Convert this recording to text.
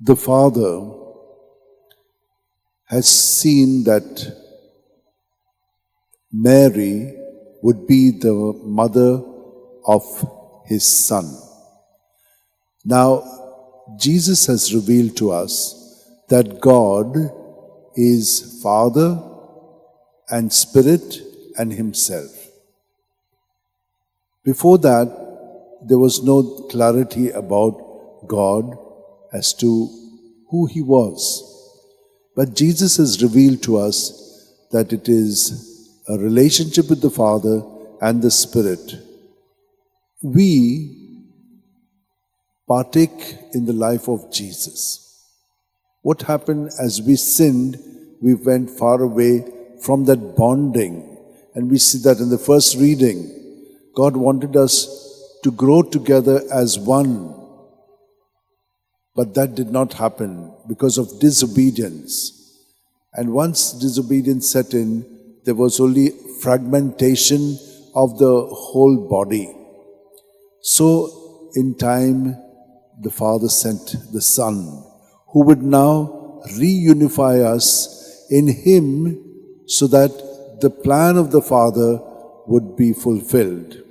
The Father has seen that Mary would be the mother of his Son. Now, Jesus has revealed to us that God is Father and Spirit and Himself. Before that, there was no clarity about God as to who He was. But Jesus has revealed to us that it is a relationship with the Father and the Spirit. We partake in the life of Jesus. What happened as we sinned? We went far away from that bonding. And we see that in the first reading. God wanted us to grow together as one. But that did not happen because of disobedience. And once disobedience set in, there was only fragmentation of the whole body. So, in time, the Father sent the Son, who would now reunify us in Him so that the plan of the Father would be fulfilled.